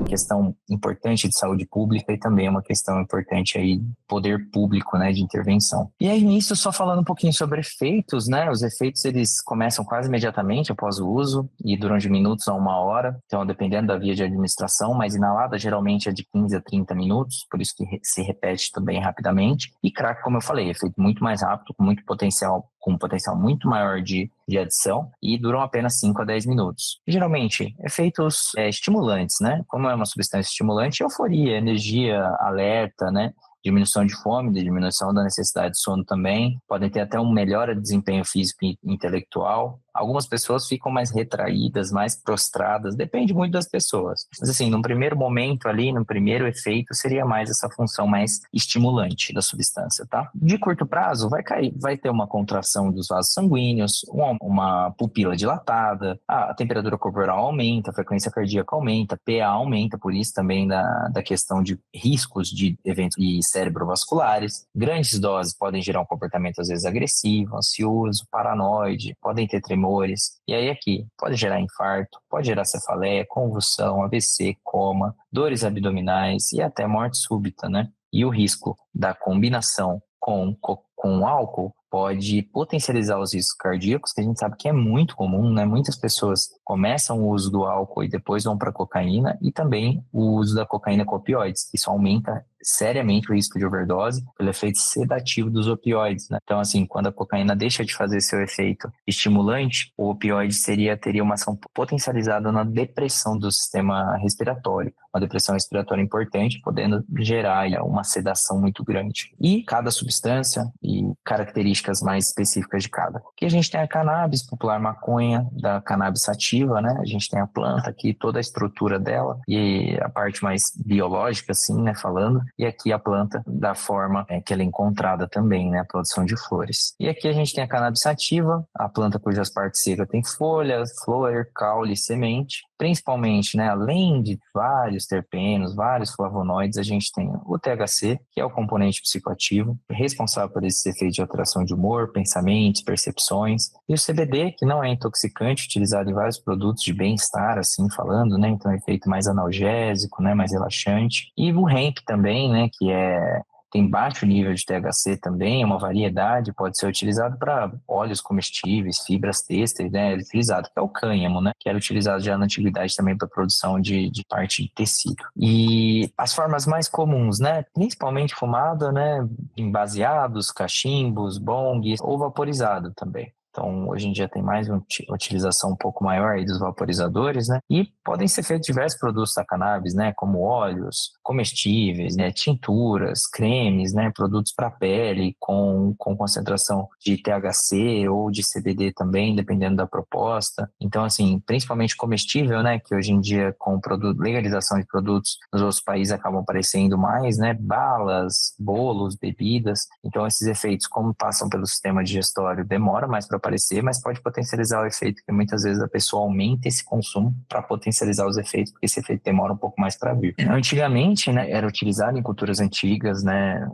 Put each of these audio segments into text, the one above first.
questão importante de saúde pública e também uma questão importante aí poder público, né, de intervenção. E aí nisso, só falando um pouquinho sobre efeitos, né, os efeitos eles começam quase imediatamente após o uso e duram de minutos a 1 hora, então dependendo da via de administração, mas inalada geralmente é de 15 a 30 minutos, por isso que se repete também rapidamente. E crack, como eu falei, é feito muito mais rápido, com um potencial muito maior de adição e duram apenas 5 a 10 minutos. Geralmente, efeitos estimulantes, né? Como é uma substância estimulante, euforia, energia, alerta, né? Diminuição de fome, diminuição da necessidade de sono também, podem ter até um melhora de desempenho físico e intelectual. Algumas pessoas ficam mais retraídas, mais prostradas, depende muito das pessoas. Mas assim, num primeiro momento ali, no primeiro efeito, seria mais essa função mais estimulante da substância, tá? De curto prazo, vai ter uma contração dos vasos sanguíneos, uma pupila dilatada, a temperatura corporal aumenta, a frequência cardíaca aumenta, PA aumenta, por isso também da questão de riscos de eventos cerebrovasculares. Grandes doses podem gerar um comportamento às vezes agressivo, ansioso, paranoide, podem ter tremores. E aí aqui, pode gerar infarto, pode gerar cefaleia, convulsão, AVC, coma, dores abdominais e até morte súbita, né? E o risco da combinação com álcool pode potencializar os riscos cardíacos, que a gente sabe que é muito comum, né? Muitas pessoas começam o uso do álcool e depois vão para a cocaína, e também o uso da cocaína com opioides. Isso aumenta seriamente o risco de overdose pelo efeito sedativo dos opioides, né? Então, assim, quando a cocaína deixa de fazer seu efeito estimulante, o opioide teria uma ação potencializada na depressão do sistema respiratório, uma depressão respiratória importante, podendo gerar uma sedação muito grande. E cada substância e características mais específicas de cada. Aqui a gente tem a cannabis, popular maconha, da cannabis sativa, né? A gente tem a planta aqui, toda a estrutura dela e a parte mais biológica, assim, né, falando. E aqui a planta da forma que ela é encontrada também, né, a produção de flores. E aqui a gente tem a cannabis sativa, a planta cujas partes secas tem folhas, flor, caule, semente. Principalmente, né, além de vários terpenos, vários flavonoides, a gente tem o THC, que é o componente psicoativo, responsável por esse efeito de alteração de humor, pensamentos, percepções. E o CBD, que não é intoxicante, utilizado em vários produtos de bem-estar, assim falando, né, então é efeito mais analgésico, né, mais relaxante. E o hemp também, né, tem baixo nível de THC também, é uma variedade, pode ser utilizado para óleos comestíveis, fibras têxteis, né, utilizado, que é o cânhamo, né, que era utilizado já na antiguidade também para produção de parte de tecido. E as formas mais comuns, né, principalmente fumada, né, em baseados, cachimbos, bongs ou vaporizado também. Então, hoje em dia tem mais uma utilização um pouco maior aí dos vaporizadores, né? E podem ser feitos diversos produtos da cannabis, né? Como óleos, comestíveis, né? Tinturas, cremes, né? Produtos para pele com concentração de THC ou de CBD também, dependendo da proposta. Então, assim, principalmente comestível, né? Que hoje em dia, com legalização de produtos nos outros países acabam aparecendo mais, né? Balas, bolos, bebidas. Então, esses efeitos, como passam pelo sistema digestório, demora mais para aparecer, mas pode potencializar o efeito, que muitas vezes a pessoa aumenta esse consumo para potencializar os efeitos, porque esse efeito demora um pouco mais para vir. Antigamente, né, era utilizado em culturas antigas, né,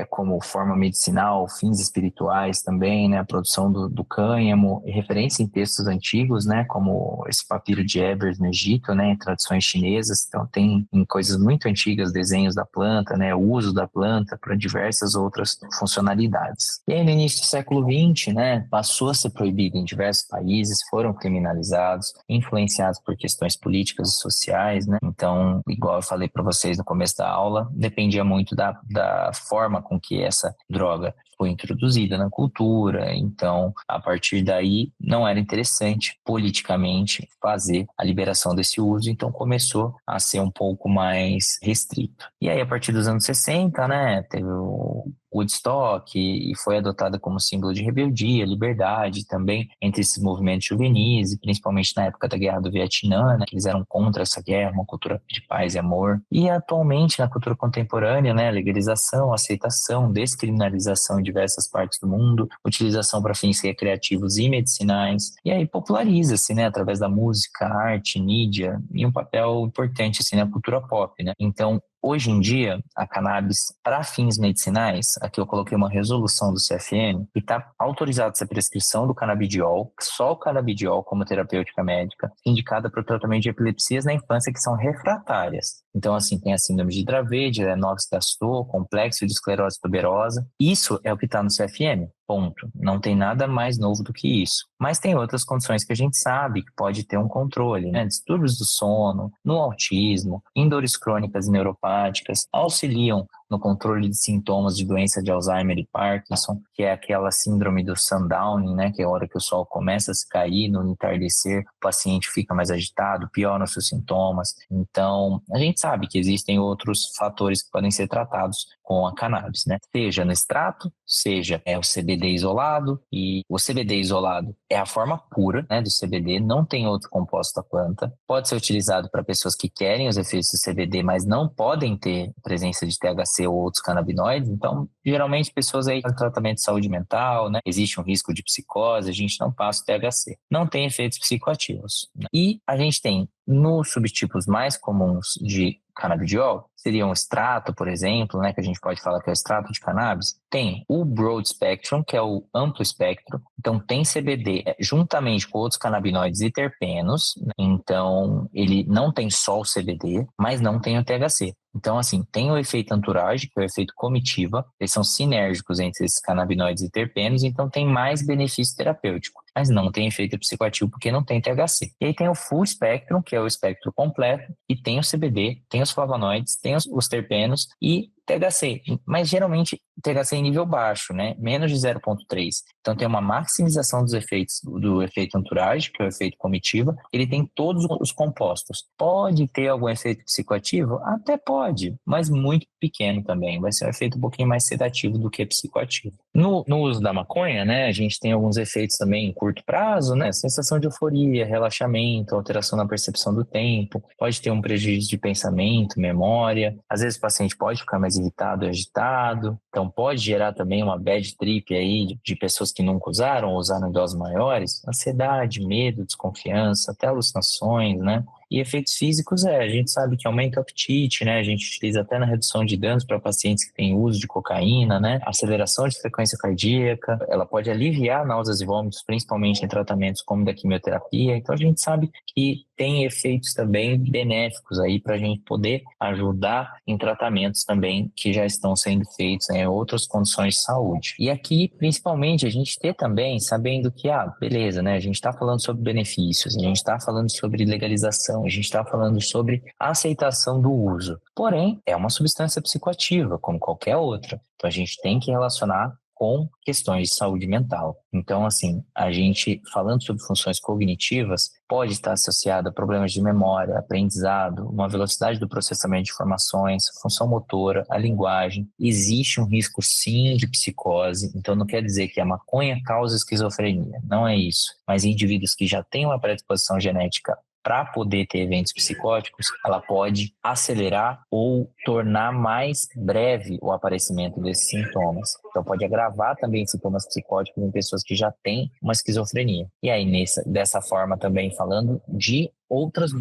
como forma medicinal, fins espirituais também, né, a produção do cânhamo, referência em textos antigos, né, como esse papiro de Ebers no Egito, né, em tradições chinesas. Então tem em coisas muito antigas desenhos da planta, né, o uso da planta para diversas outras funcionalidades. E aí no início do século XX, né, passou a ser proibido em diversos países, foram criminalizados, influenciados por questões políticas e sociais, né? Então, igual eu falei para vocês no começo da aula, dependia muito da forma com que essa droga foi introduzida na cultura. Então, a partir daí, não era interessante politicamente fazer a liberação desse uso, então começou a ser um pouco mais restrito. E aí, a partir dos anos 60, né, teve o Woodstock e foi adotada como símbolo de rebeldia, liberdade também entre esses movimentos juvenis, e principalmente na época da Guerra do Vietnã, né, que eles eram contra essa guerra, uma cultura de paz e amor. E atualmente, na cultura contemporânea, né, legalização, aceitação, descriminalização em diversas partes do mundo, utilização para fins recreativos e medicinais, e aí populariza-se, né, através da música, arte, mídia, e um papel importante assim, na cultura pop, né? Então, hoje em dia, a cannabis para fins medicinais, aqui eu coloquei uma resolução do CFM, que está autorizada essa prescrição do canabidiol, só o canabidiol como terapêutica médica, indicada para o tratamento de epilepsias na infância que são refratárias. Então, assim, tem a síndrome de Dravet, Lennox-Gastaut, complexo de esclerose tuberosa. Isso é o que está no CFM. Ponto. Não tem nada mais novo do que isso. Mas tem outras condições que a gente sabe que pode ter um controle, né? Distúrbios do sono, no autismo, em dores crônicas e neuropáticas, auxiliam no controle de sintomas de doença de Alzheimer e Parkinson, que é aquela síndrome do sundowning, né? Que é a hora que o sol começa a se cair, no entardecer, o paciente fica mais agitado, piora os seus sintomas. Então, a gente sabe que existem outros fatores que podem ser tratados com a cannabis, né? Seja no extrato, seja o CBD isolado, e o CBD isolado é a forma pura, né, do CBD, não tem outro composto da planta, pode ser utilizado para pessoas que querem os efeitos do CBD, mas não podem ter presença de THC ou outros canabinoides, então, geralmente, pessoas aí com tratamento de saúde mental, né, existe um risco de psicose, a gente não passa o THC. Não tem efeitos psicoativos, né? E a gente tem, nos subtipos mais comuns de canabidiol, seria um extrato, por exemplo, né, que a gente pode falar que é o extrato de cannabis, tem o broad spectrum, que é o amplo espectro, então tem CBD juntamente com outros canabinoides e terpenos, né? Então ele não tem só o CBD, mas não tem o THC. Então, assim, tem o efeito entourage, que é o efeito comitiva, eles são sinérgicos entre esses canabinoides e terpenos, então tem mais benefício terapêutico, mas não tem efeito psicoativo porque não tem THC. E aí tem o full spectrum, que é o espectro completo, e tem o CBD, tem os flavonoides, tem os terpenos e THC, mas geralmente THC em nível baixo, né? Menos de 0,3. Então tem uma maximização dos efeitos do efeito entourage, que é o efeito comitiva, ele tem todos os compostos. Pode ter algum efeito psicoativo? Até pode, mas muito pequeno também. Vai ser um efeito um pouquinho mais sedativo do que psicoativo. No uso da maconha, né, a gente tem alguns efeitos também em curto prazo, né? Sensação de euforia, relaxamento, alteração na percepção do tempo, pode ter um prejuízo de pensamento, memória. Às vezes o paciente pode ficar mais irritado e agitado, então pode gerar também uma bad trip aí de pessoas que nunca usaram ou usaram em doses maiores, ansiedade, medo, desconfiança, até alucinações, né? E efeitos físicos a gente sabe que aumenta o apetite, né? A gente utiliza até na redução de danos para pacientes que têm uso de cocaína, né? Aceleração de frequência cardíaca, ela pode aliviar náuseas e vômitos, principalmente em tratamentos como da quimioterapia. Então a gente sabe que tem efeitos também benéficos aí para a gente poder ajudar em tratamentos também que já estão sendo feitos em outras condições de saúde. E aqui, principalmente, a gente ter também, sabendo que, beleza, né? A gente está falando sobre benefícios, a gente está falando sobre legalização, a gente está falando sobre a aceitação do uso. Porém, é uma substância psicoativa, como qualquer outra. Então, a gente tem que relacionar com questões de saúde mental. Então, assim, a gente, falando sobre funções cognitivas, pode estar associada a problemas de memória, aprendizado, uma velocidade do processamento de informações, função motora, a linguagem. Existe um risco, sim, de psicose. Então, não quer dizer que a maconha causa esquizofrenia. Não é isso. Mas indivíduos que já têm uma predisposição genética para poder ter eventos psicóticos, ela pode acelerar ou tornar mais breve o aparecimento desses sintomas. Então, pode agravar também sintomas psicóticos em pessoas que já têm uma esquizofrenia. E aí, dessa forma, também falando de outros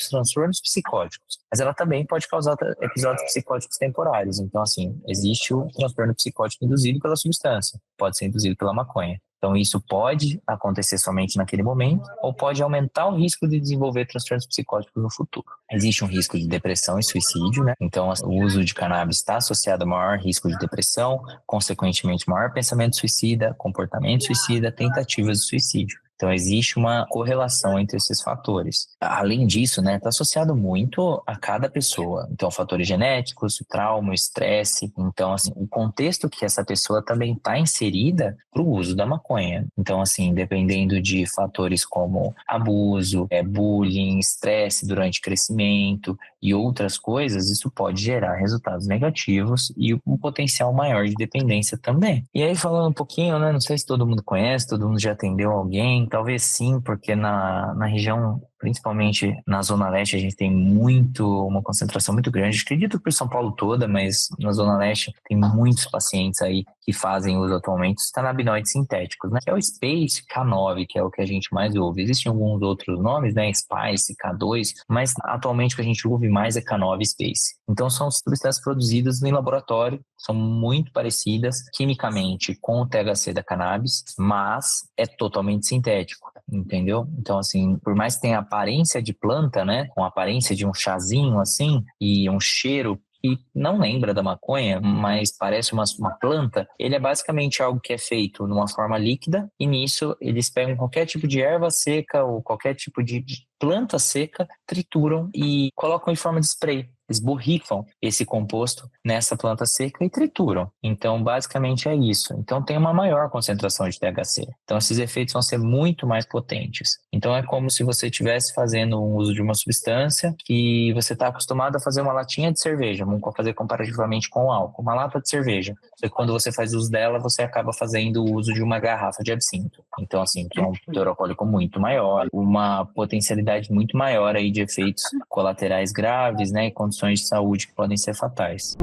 transtornos psicóticos. Mas ela também pode causar episódios psicóticos temporários. Então, assim, existe o transtorno psicótico induzido pela substância, pode ser induzido pela maconha. Então, isso pode acontecer somente naquele momento ou pode aumentar o risco de desenvolver transtornos psicóticos no futuro. Existe um risco de depressão e suicídio, né? Então, o uso de cannabis está associado a maior risco de depressão, consequentemente, maior pensamento suicida, comportamento suicida, tentativas de suicídio. Então, existe uma correlação entre esses fatores. Além disso, né, está associado muito a cada pessoa. Então, fatores genéticos, o trauma, o estresse. Então, assim, o contexto que essa pessoa também está inserida para o uso da maconha. Então, assim, dependendo de fatores como abuso, bullying, estresse durante crescimento e outras coisas, isso pode gerar resultados negativos e um potencial maior de dependência também. E aí, falando um pouquinho, né, não sei se todo mundo conhece, todo mundo já atendeu alguém, talvez sim, porque na região principalmente na Zona Leste, a gente tem uma concentração muito grande. Acredito que por São Paulo toda, mas na Zona Leste tem muitos pacientes aí que fazem uso atualmente dos canabinoides sintéticos, né? Que é o Space, K9, que é o que a gente mais ouve. Existem alguns outros nomes, né? Spice, K2, mas atualmente o que a gente ouve mais é K9 Space. Então são substâncias produzidas em laboratório, são muito parecidas quimicamente com o THC da cannabis, mas é totalmente sintético, entendeu? Então, assim, por mais que tenha aparência de planta, né, com a aparência de um chazinho, assim, e um cheiro que não lembra da maconha, mas parece uma planta, ele é basicamente algo que é feito numa forma líquida, e nisso eles pegam qualquer tipo de erva seca ou qualquer tipo de planta seca, trituram e colocam em forma de spray. Eles borrifam esse composto nessa planta seca e trituram. Então, basicamente é isso. Então, tem uma maior concentração de THC. Então, esses efeitos vão ser muito mais potentes. Então, é como se você estivesse fazendo um uso de uma substância que você está acostumado a fazer uma latinha de cerveja. Vamos fazer comparativamente com o álcool. Uma lata de cerveja. Só que quando você faz uso dela, você acaba fazendo o uso de uma garrafa de absinto. Então, assim, que é um teor alcoólico muito maior, uma potencialidade muito maior aí de efeitos colaterais graves, né, e condições de saúde que podem ser fatais.